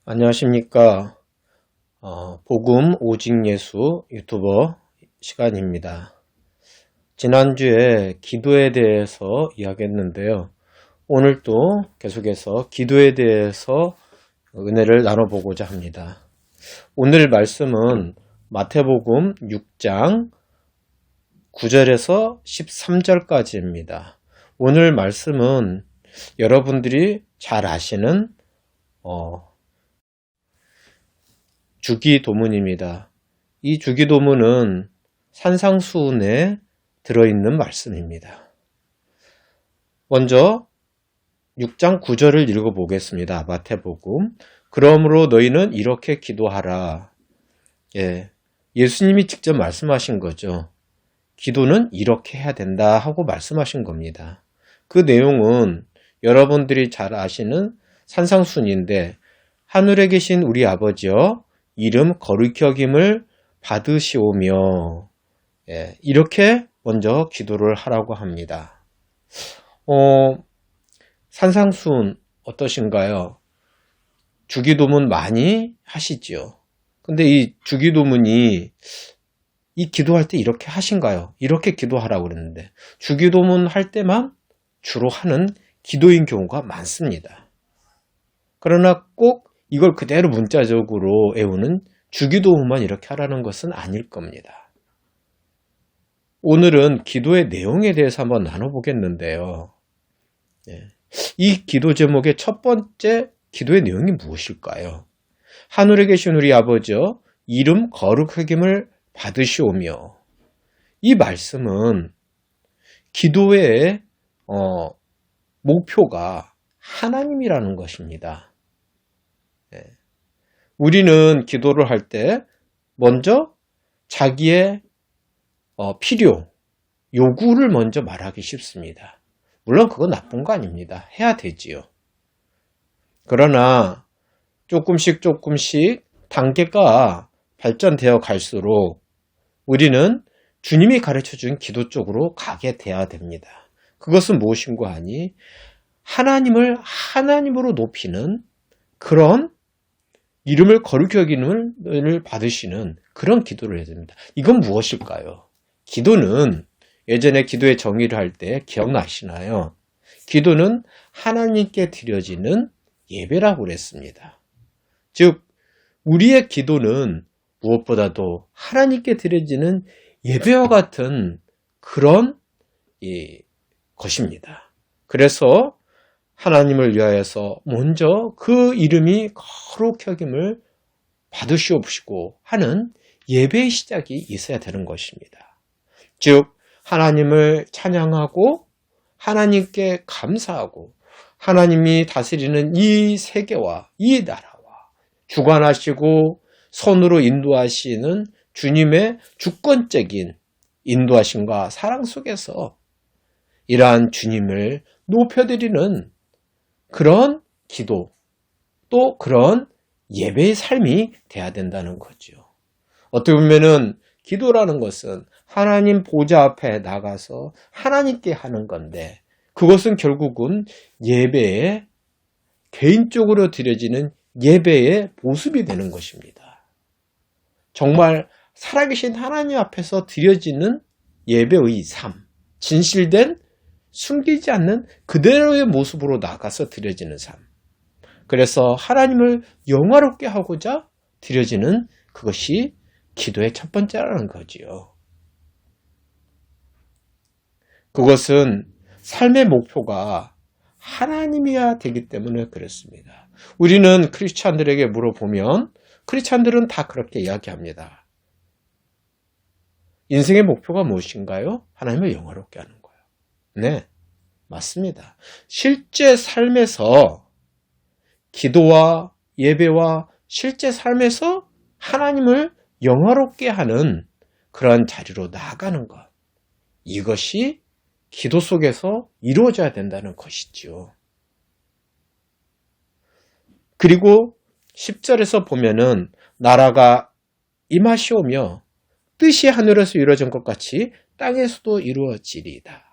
안녕하십니까. 복음 오직 예수 유튜버 시간입니다. 지난주에 기도에 대해서 이야기했는데요. 오늘도 계속해서 기도에 대해서 은혜를 나눠보고자 합니다. 오늘 말씀은 마태복음 6장 9절에서 13절까지입니다. 오늘 말씀은 여러분들이 잘 아시는 주기도문입니다. 이 주기도문은 산상수훈에 들어있는 말씀입니다. 먼저 6장 9절을 읽어보겠습니다. 마태복음. 그러므로 너희는 이렇게 기도하라. 예수님이 직접 말씀하신 거죠. 기도는 이렇게 해야 된다 하고 말씀하신 겁니다. 그 내용은 여러분들이 잘 아시는 산상수훈인데, 하늘에 계신 우리 아버지여 이름 거룩히 여김을 받으시오며, 이렇게 먼저 기도를 하라고 합니다. 산상수훈 어떠신가요? 주기도문 많이 하시지요. 근데 이 주기도문이 이 기도할 때 이렇게 하신가요? 이렇게 기도하라고 그랬는데, 주기도문 할 때만 주로 하는 기도인 경우가 많습니다. 그러나 꼭 이걸 그대로 문자적으로 외우는 주기도문만 이렇게 하라는 것은 아닐 겁니다. 오늘은 기도의 내용에 대해서 한번 나눠보겠는데요. 이 기도 제목의 첫 번째 기도의 내용이 무엇일까요? 하늘에 계신 우리 아버지여 이름 거룩하김을 받으시오며, 이 말씀은 기도의 목표가 하나님이라는 것입니다. 우리는 기도를 할 때 먼저 자기의 필요, 요구를 먼저 말하기 쉽습니다. 물론 그건 나쁜 거 아닙니다. 해야 되지요. 그러나 조금씩 단계가 발전되어 갈수록 우리는 주님이 가르쳐준 기도 쪽으로 가게 돼야 됩니다. 그것은 무엇인가 하니 하나님을 하나님으로 높이는 그런 이름을 거룩히 여김을 받으시는 그런 기도를 해야 됩니다. 이건 무엇일까요? 기도는 예전에 기도의 정의를 할 때 기억나시나요? 기도는 하나님께 드려지는 예배라고 그랬습니다. 즉 우리의 기도는 무엇보다도 하나님께 드려지는 예배와 같은 그런 것입니다. 그래서 하나님을 위하여서 먼저 그 이름이 거룩히 여김을 받으시옵시고 하는 예배의 시작이 있어야 되는 것입니다. 즉 하나님을 찬양하고 하나님께 감사하고 하나님이 다스리는 이 세계와 이 나라와 주관하시고 손으로 인도하시는 주님의 주권적인 인도하심과 사랑 속에서 이러한 주님을 높여드리는 그런 기도, 또 그런 예배의 삶이 돼야 된다는 거죠. 어떻게 보면은 기도라는 것은 하나님 보좌 앞에 나가서 하나님께 하는 건데, 그것은 결국은 예배에 개인적으로 드려지는 예배의 모습이 되는 것입니다. 정말 살아계신 하나님 앞에서 드려지는 예배의 삶, 진실된 숨기지 않는 그대로의 모습으로 나가서 드려지는 삶. 그래서 하나님을 영화롭게 하고자 드려지는 그것이 기도의 첫 번째라는 거지요. 그것은 삶의 목표가 하나님이어야 되기 때문에 그렇습니다. 우리는 크리스찬들에게 물어보면 크리스찬들은 다 그렇게 이야기합니다. 인생의 목표가 무엇인가요? 하나님을 영화롭게 하는 거예요. 네, 맞습니다. 실제 삶에서 기도와 예배와 실제 삶에서 하나님을 영화롭게 하는 그러한 자리로 나아가는 것, 이것이 기도 속에서 이루어져야 된다는 것이지요. 그리고 10절에서 보면은 나라가 임하시오며 뜻이 하늘에서 이루어진 것 같이 땅에서도 이루어지리이다.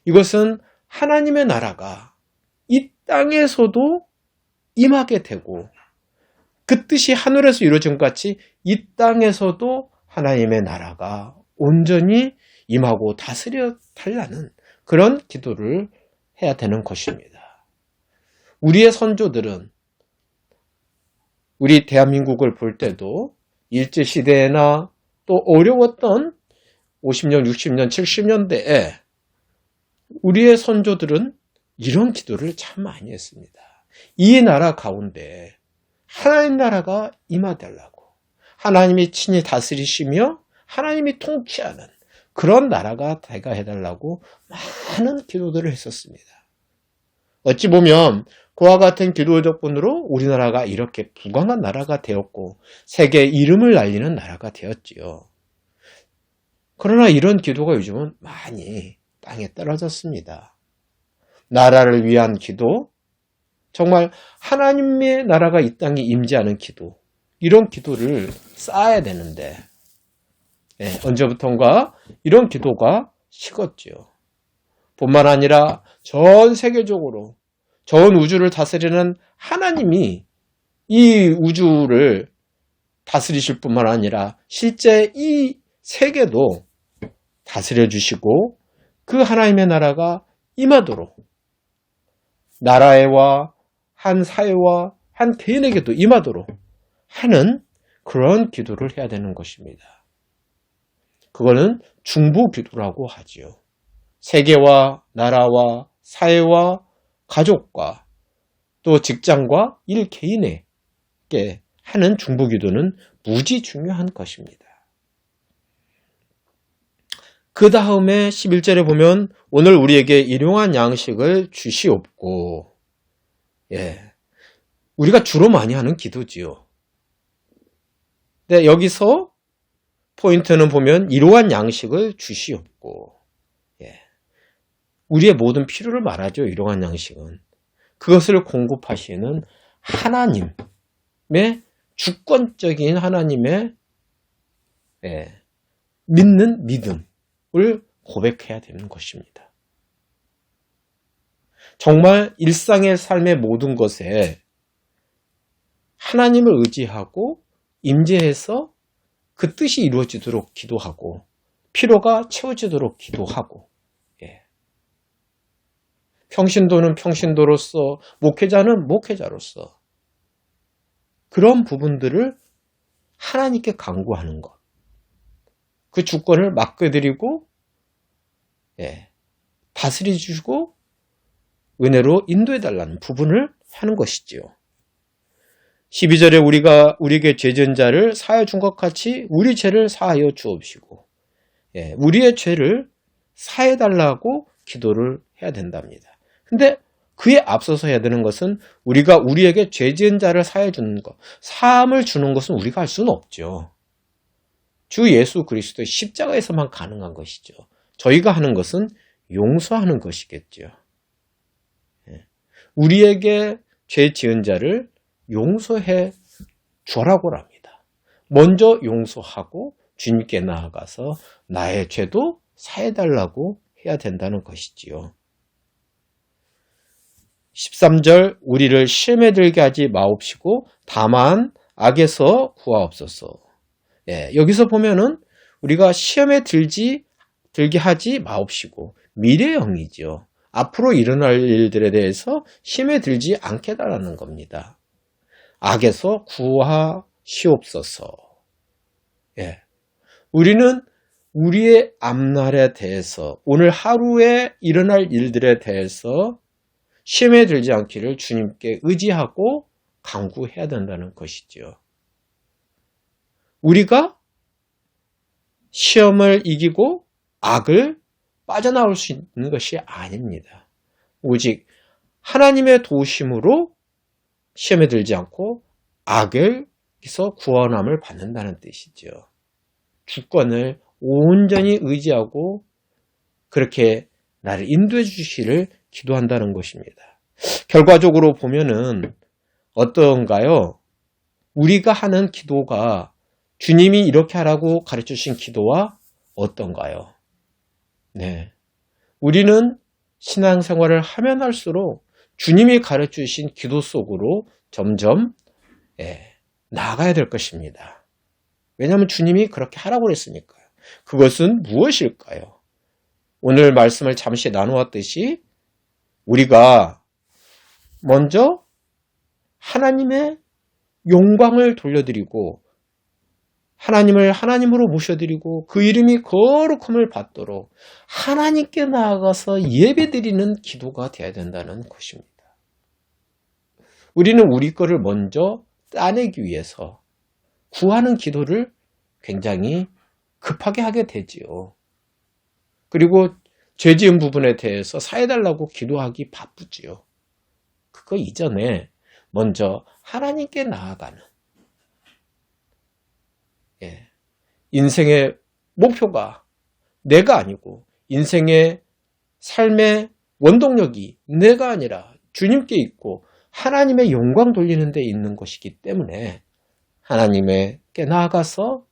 이것은 하나님의 나라가 이 땅에서도 임하게 되고 그 뜻이 하늘에서 이루어진 것 같이 이 땅에서도 하나님의 나라가 온전히 임하고 다스려 달라는 그런 기도를 해야 되는 것입니다. 우리의 선조들은 우리 대한민국을 볼 때도 일제시대나 또 어려웠던 50년, 60년, 70년대에 우리의 선조들은 이런 기도를 참 많이 했습니다. 이 나라 가운데 하나님 나라가 임하달라고, 하나님이 친히 다스리시며 하나님이 통치하는 그런 나라가 되게 해달라고 많은 기도들을 했었습니다. 어찌 보면 그와 같은 기도 덕분으로 우리나라가 이렇게 부강한 나라가 되었고 세계 이름을 날리는 나라가 되었지요. 그러나 이런 기도가 요즘은 많이 땅에 떨어졌습니다. 나라를 위한 기도, 정말 하나님의 나라가 이 땅에 임재하는 기도, 이런 기도를 쌓아야 되는데 언제부턴가 이런 기도가 식었지요. 뿐만 아니라 전 세계적으로 전 우주를 다스리는 하나님이 이 우주를 다스리실 뿐만 아니라 실제 이 세계도 다스려 주시고 그 하나님의 나라가 임하도록 나라에와 한 사회와 한 개인에게도 임하도록 하는 그런 기도를 해야 되는 것입니다. 그거는 중보 기도라고 하지요. 세계와 나라와 사회와 가족과 또 직장과 일 개인에게 하는 중보 기도는 무지 중요한 것입니다. 그 다음에 11절에 보면 오늘 우리에게 일용할 양식을 주시옵고, 우리가 주로 많이 하는 기도지요. 네, 여기서 포인트는 보면 일용할 양식을 주시옵고, 우리의 모든 필요를 말하죠. 일용할 양식은 그것을 공급하시는 하나님의 주권적인 하나님의 믿는 믿음을 고백해야 되는 것입니다. 정말 일상의 삶의 모든 것에 하나님을 의지하고 임재해서 그 뜻이 이루어지도록 기도하고 필요가 채워지도록 기도하고, 평신도는 평신도로서, 목회자는 목회자로서 그런 부분들을 하나님께 간구하는 것, 그 주권을 맡겨드리고 다스려 주시고 은혜로 인도해달라는 부분을 하는 것이지요. 12절에 우리에게 죄진 자를 사하여 준 것 같이 우리 죄를 사하여 주옵시고, 우리의 죄를 사해달라고 기도를 해야 된답니다. 근데 그에 앞서서 해야 되는 것은 우리가 우리에게 죄 지은 자를 사해 주는 것, 사함을 주는 것은 우리가 할 수는 없죠. 주 예수 그리스도의 십자가에서만 가능한 것이죠. 저희가 하는 것은 용서하는 것이겠죠. 우리에게 죄 지은 자를 용서해 주라고 합니다. 먼저 용서하고 주님께 나아가서 나의 죄도 사해달라고 해야 된다는 것이지요. 13절 우리를 시험에 들게 하지 마옵시고 다만 악에서 구하옵소서. 여기서 보면은 우리가 시험에 들게 하지 마옵시고 미래형이죠. 앞으로 일어날 일들에 대해서 시험에 들지 않게 달라는 겁니다. 악에서 구하시옵소서. 우리는 우리의 앞날에 대해서 오늘 하루에 일어날 일들에 대해서 시험에 들지 않기를 주님께 의지하고 간구해야 된다는 것이죠. 우리가 시험을 이기고 악을 빠져나올 수 있는 것이 아닙니다. 오직 하나님의 도우심으로 시험에 들지 않고 악에서 구원함을 받는다는 뜻이죠. 주권을 온전히 의지하고 그렇게 나를 인도해 주시기를 기도한다는 것입니다. 결과적으로 보면은 어떤가요? 우리가 하는 기도가 주님이 이렇게 하라고 가르쳐 주신 기도와 어떤가요? 우리는 신앙생활을 하면 할수록 주님이 가르쳐 주신 기도 속으로 점점 나아가야 될 것입니다. 왜냐하면 주님이 그렇게 하라고 그랬으니까요. 그것은 무엇일까요? 오늘 말씀을 잠시 나누었듯이 우리가 먼저 하나님의 영광을 돌려드리고 하나님을 하나님으로 모셔드리고 그 이름이 거룩함을 받도록 하나님께 나아가서 예배드리는 기도가 되어야 된다는 것입니다. 우리는 우리 거를 먼저 따내기 위해서 구하는 기도를 굉장히 급하게 하게 되지요. 그리고 죄 지은 부분에 대해서 사해달라고 기도하기 바쁘지요. 그거 이전에 먼저 하나님께 나아가는 인생의 목표가 내가 아니고 인생의 삶의 원동력이 내가 아니라 주님께 있고 하나님의 영광 돌리는 데 있는 것이기 때문에 하나님께 나아가서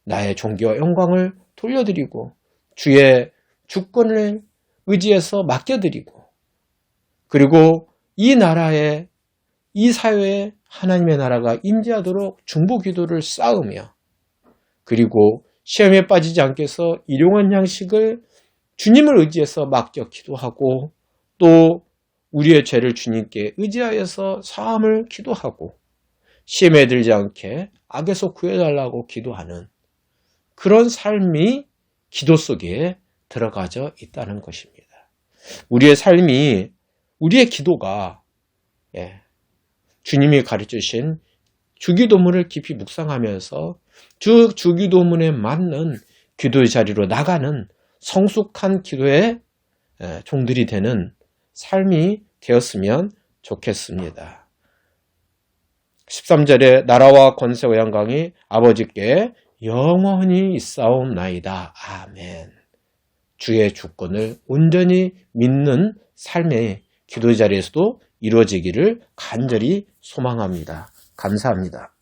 나의 존귀와 영광을 돌려드리고 주의 주권을 의지해서 맡겨드리고 그리고 이 나라에 이 사회에 하나님의 나라가 임재하도록 중보기도를 쌓으며 그리고 시험에 빠지지 않게 해서 일용할 양식을 주님을 의지해서 맡겨 기도하고 또 우리의 죄를 주님께 의지하여서 사함을 기도하고 시험에 들지 않게 악에서 구해달라고 기도하는 그런 삶이 기도 속에 들어가져 있다는 것입니다. 우리의 삶이 우리의 기도가 주님이 가르치신 주기도문을 깊이 묵상하면서 주기도문에 맞는 기도의 자리로 나가는 성숙한 기도의 종들이 되는 삶이 되었으면 좋겠습니다. 13절에 나라와 권세와 영광이 아버지께 영원히 있사옵나이다. 아멘. 주의 주권을 온전히 믿는 삶의 기도 자리에서도 이루어지기를 간절히 소망합니다. 감사합니다.